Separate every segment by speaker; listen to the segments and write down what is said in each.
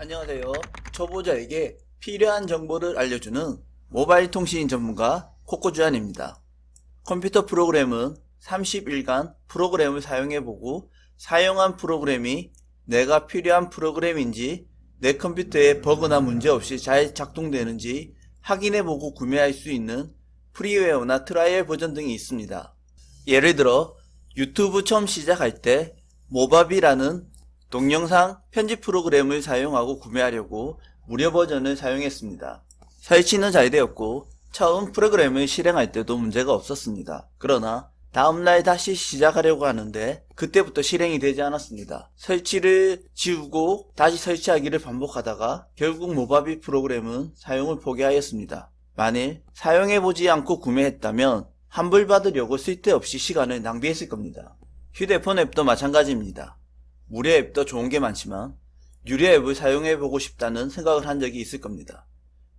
Speaker 1: 안녕하세요. 초보자에게 필요한 정보를 알려주는 모바일 통신 전문가 코코주안입니다. 컴퓨터 프로그램은 30일간 프로그램을 사용해보고 사용한 프로그램이 내가 필요한 프로그램인지 내 컴퓨터에 버그나 문제없이 잘 작동되는지 확인해보고 구매할 수 있는 프리웨어나 트라이얼 버전 등이 있습니다. 예를 들어 유튜브 처음 시작할 때 모바비라는 동영상 편집 프로그램을 사용하고 구매하려고 무료 버전을 사용했습니다. 설치는 잘 되었고 처음 프로그램을 실행할 때도 문제가 없었습니다. 그러나 다음날 다시 시작하려고 하는데 그때부터 실행이 되지 않았습니다. 설치를 지우고 다시 설치하기를 반복하다가 결국 모바비 프로그램은 사용을 포기하였습니다. 만일 사용해보지 않고 구매했다면 환불받으려고 쓸데없이 시간을 낭비했을 겁니다. 휴대폰 앱도 마찬가지입니다. 무료 앱도 좋은 게 많지만 유료 앱을 사용해보고 싶다는 생각을 한 적이 있을 겁니다.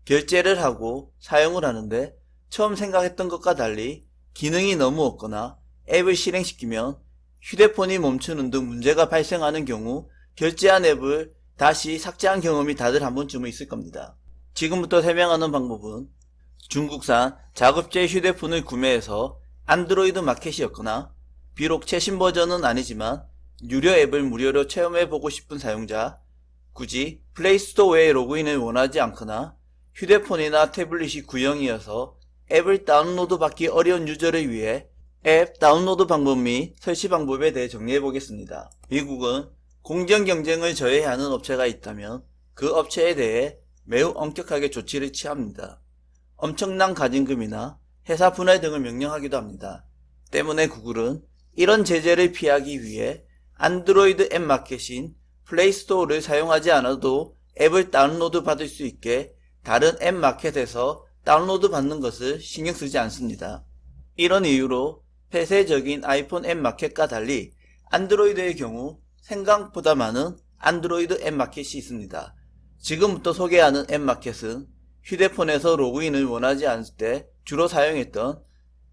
Speaker 1: 결제를 하고 사용을 하는데 처음 생각했던 것과 달리 기능이 너무 없거나 앱을 실행시키면 휴대폰이 멈추는 등 문제가 발생하는 경우 결제한 앱을 다시 삭제한 경험이 다들 한 번쯤은 있을 겁니다. 지금부터 설명하는 방법은 중국산 자급제 휴대폰을 구매해서 안드로이드 마켓이었거나 비록 최신 버전은 아니지만 유료 앱을 무료로 체험해보고 싶은 사용자, 굳이 플레이스토어에 로그인을 원하지 않거나 휴대폰이나 태블릿이 구형이어서 앱을 다운로드 받기 어려운 유저를 위해 앱 다운로드 방법 및 설치 방법에 대해 정리해보겠습니다. 미국은 공정 경쟁을 저해하는 업체가 있다면 그 업체에 대해 매우 엄격하게 조치를 취합니다. 엄청난 가진금이나 회사 분할 등을 명령하기도 합니다. 때문에 구글은 이런 제재를 피하기 위해 안드로이드 앱 마켓인 플레이스토어를 사용하지 않아도 앱을 다운로드 받을 수 있게 다른 앱 마켓에서 다운로드 받는 것을 신경 쓰지 않습니다. 이런 이유로 폐쇄적인 아이폰 앱 마켓과 달리 안드로이드의 경우 생각보다 많은 안드로이드 앱 마켓이 있습니다. 지금부터 소개하는 앱 마켓은 휴대폰에서 로그인을 원하지 않을 때 주로 사용했던,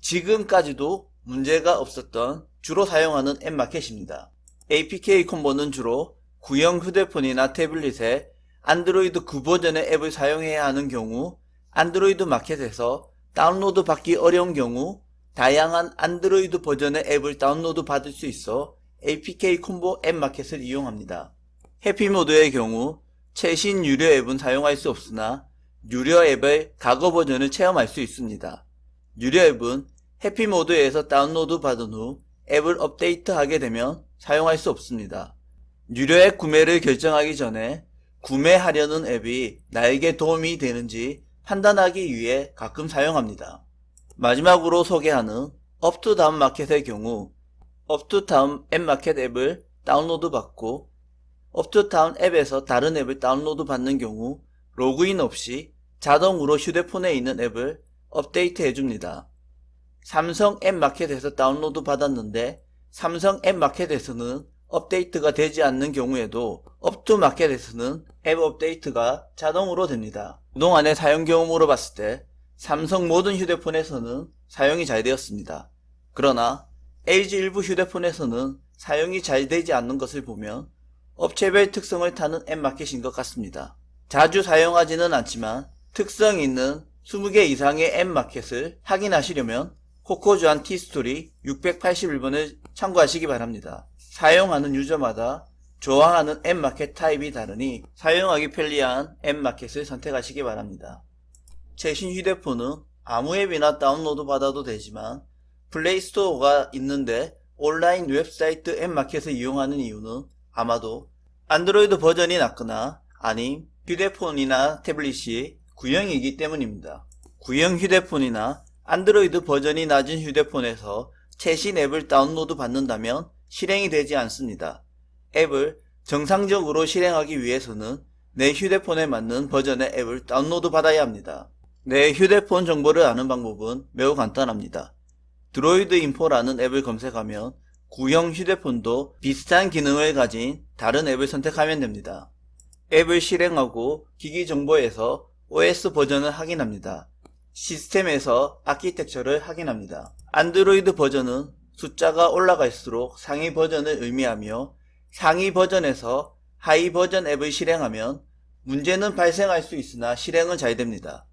Speaker 1: 지금까지도 문제가 없었던 주로 사용하는 앱 마켓입니다. APK 콤보는 주로 구형 휴대폰이나 태블릿에 안드로이드 9 버전의 앱을 사용해야 하는 경우, 안드로이드 마켓에서 다운로드 받기 어려운 경우 다양한 안드로이드 버전의 앱을 다운로드 받을 수 있어 APK 콤보 앱 마켓을 이용합니다. 해피모드의 경우 최신 유료 앱은 사용할 수 없으나 유료 앱의 과거 버전을 체험할 수 있습니다. 유료 앱은 해피모드에서 다운로드 받은 후 앱을 업데이트하게 되면 사용할 수 없습니다. 유료 앱 구매를 결정하기 전에 구매하려는 앱이 나에게 도움이 되는지 판단하기 위해 가끔 사용합니다. 마지막으로 소개하는 업투다운 마켓의 경우 업투다운 앱 마켓 앱을 다운로드 받고 업투다운 앱에서 다른 앱을 다운로드 받는 경우 로그인 없이 자동으로 휴대폰에 있는 앱을 업데이트 해줍니다. 삼성 앱 마켓에서 다운로드 받았는데 삼성 앱 마켓에서는 업데이트가 되지 않는 경우에도 업투 마켓에서는 앱 업데이트가 자동으로 됩니다. 그동안의 사용 경험으로 봤을 때 삼성 모든 휴대폰에서는 사용이 잘 되었습니다. 그러나 LG 일부 휴대폰에서는 사용이 잘 되지 않는 것을 보면 업체별 특성을 타는 앱 마켓인 것 같습니다. 자주 사용하지는 않지만 특성 있는 20개 이상의 앱 마켓을 확인하시려면 코코주안 티스토리 681번을 참고하시기 바랍니다. 사용하는 유저마다 좋아하는 앱 마켓 타입이 다르니 사용하기 편리한 앱 마켓을 선택하시기 바랍니다. 최신 휴대폰은 아무 앱이나 다운로드 받아도 되지만 플레이스토어가 있는데 온라인 웹사이트 앱 마켓을 이용하는 이유는 아마도 안드로이드 버전이 낮거나 아님 휴대폰이나 태블릿이 구형이기 때문입니다. 구형 휴대폰이나 안드로이드 버전이 낮은 휴대폰에서 최신 앱을 다운로드 받는다면 실행이 되지 않습니다. 앱을 정상적으로 실행하기 위해서는 내 휴대폰에 맞는 버전의 앱을 다운로드 받아야 합니다. 내 휴대폰 정보를 아는 방법은 매우 간단합니다. 드로이드 인포라는 앱을 검색하면 구형 휴대폰도 비슷한 기능을 가진 다른 앱을 선택하면 됩니다. 앱을 실행하고 기기 정보에서 OS 버전을 확인합니다. 시스템에서 아키텍처를 확인합니다. 안드로이드 버전은 숫자가 올라갈수록 상위 버전을 의미하며 상위 버전에서 하위 버전 앱을 실행하면 문제는 발생할 수 있으나 실행은 잘 됩니다.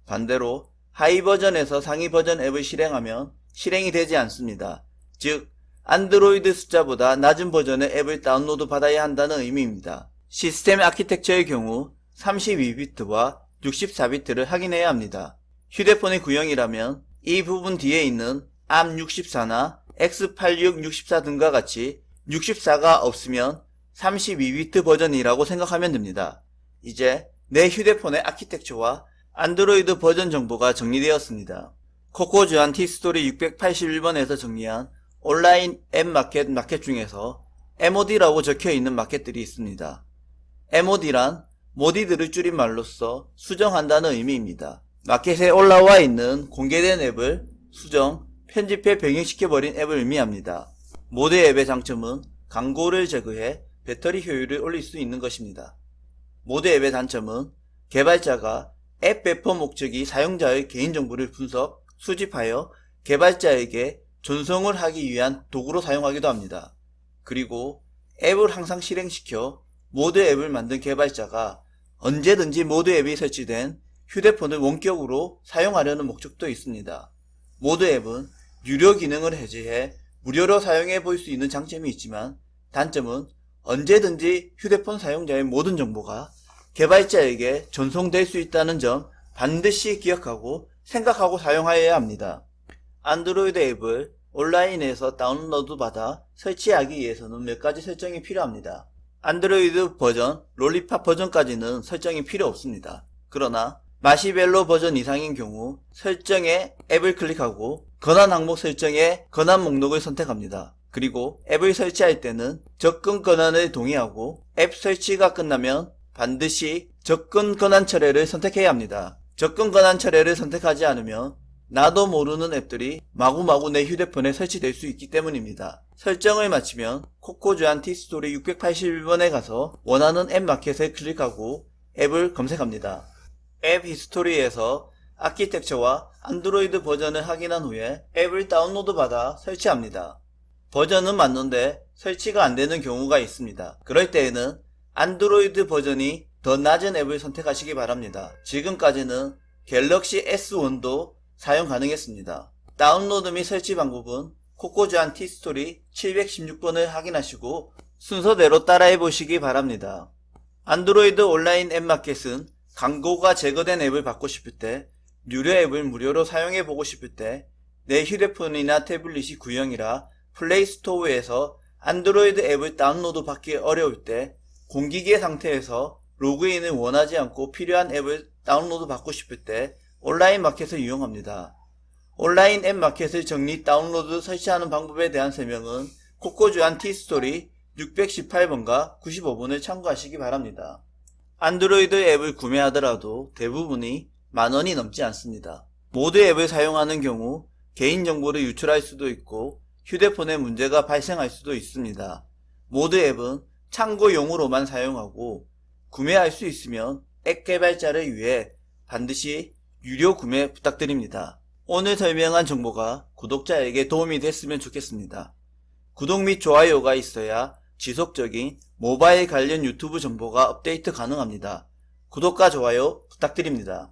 Speaker 1: 반대로 하이 버전에서 상위 버전 앱을 실행하면 실행이 되지 않습니다. 즉 안드로이드 숫자보다 낮은 버전의 앱을 다운로드 받아야 한다는 의미입니다. 시스템 아키텍처의 경우 32비트와 64비트를 확인해야 합니다. 휴대폰의 구형이라면 이 부분 뒤에 있는 ARM64나 X86 등과 같이 64가 없으면 32비트 버전이라고 생각하면 됩니다. 이제 내 휴대폰의 아키텍처와 안드로이드 버전 정보가 정리되었습니다. 코코주안 티스토리 681번에서 정리한 온라인 앱 마켓 중에서 MOD라고 적혀있는 마켓들이 있습니다. MOD란 모디드를 줄인 말로써 수정한다는 의미입니다. 마켓에 올라와 있는 공개된 앱을 수정, 편집해 병행시켜버린 앱을 의미합니다. 모드 앱의 장점은 광고를 제거해 배터리 효율을 올릴 수 있는 것입니다. 모드 앱의 단점은 개발자가 앱 배포 목적이 사용자의 개인정보를 분석, 수집하여 개발자에게 전송을 하기 위한 도구로 사용하기도 합니다. 그리고 앱을 항상 실행시켜 모드 앱을 만든 개발자가 언제든지 모드 앱이 설치된 휴대폰을 원격으로 사용하려는 목적도 있습니다. 모드 앱은 유료 기능을 해제해 무료로 사용해 볼 수 있는 장점이 있지만 단점은 언제든지 휴대폰 사용자의 모든 정보가 개발자에게 전송될 수 있다는 점 반드시 기억하고 생각하고 사용하여야 합니다. 안드로이드 앱을 온라인에서 다운로드 받아 설치하기 위해서는 몇 가지 설정이 필요합니다. 안드로이드 버전, 롤리팝 버전까지는 설정이 필요 없습니다. 그러나 마시멜로 버전 이상인 경우 설정에 앱을 클릭하고 권한 항목 설정에 권한 목록을 선택합니다. 그리고 앱을 설치할 때는 접근 권한을 동의하고 앱 설치가 끝나면 반드시 접근 권한 철회를 선택해야 합니다. 접근 권한 철회를 선택하지 않으면 나도 모르는 앱들이 마구마구 내 휴대폰에 설치될 수 있기 때문입니다. 설정을 마치면 코코주안 티스토리 681번에 가서 원하는 앱 마켓을 클릭하고 앱을 검색합니다. 앱 히스토리에서 아키텍처와 안드로이드 버전을 확인한 후에 앱을 다운로드 받아 설치합니다. 버전은 맞는데 설치가 안되는 경우가 있습니다. 그럴 때에는 안드로이드 버전이 더 낮은 앱을 선택하시기 바랍니다. 지금까지는 갤럭시 S1도 사용 가능했습니다. 다운로드 및 설치 방법은 코코주안 티스토리 716번을 확인하시고 순서대로 따라해 보시기 바랍니다. 안드로이드 온라인 앱 마켓은 광고가 제거된 앱을 받고 싶을 때, 유료 앱을 무료로 사용해 보고 싶을 때, 내 휴대폰이나 태블릿이 구형이라 플레이스토어에서 안드로이드 앱을 다운로드 받기 어려울 때, 공기계 상태에서 로그인을 원하지 않고 필요한 앱을 다운로드 받고 싶을 때 온라인 마켓을 이용합니다. 온라인 앱 마켓을 정리, 다운로드, 설치하는 방법에 대한 설명은 코코주안 티스토리 618번과 95번을 참고하시기 바랍니다. 안드로이드 앱을 구매하더라도 대부분이 10,000원이 넘지 않습니다. 모드 앱을 사용하는 경우 개인정보를 유출할 수도 있고 휴대폰에 문제가 발생할 수도 있습니다. 모드 앱은 참고용으로만 사용하고 구매할 수 있으면 앱 개발자를 위해 반드시 유료 구매 부탁드립니다. 오늘 설명한 정보가 구독자에게 도움이 됐으면 좋겠습니다. 구독 및 좋아요가 있어야 지속적인 모바일 관련 유튜브 정보가 업데이트 가능합니다. 구독과 좋아요 부탁드립니다.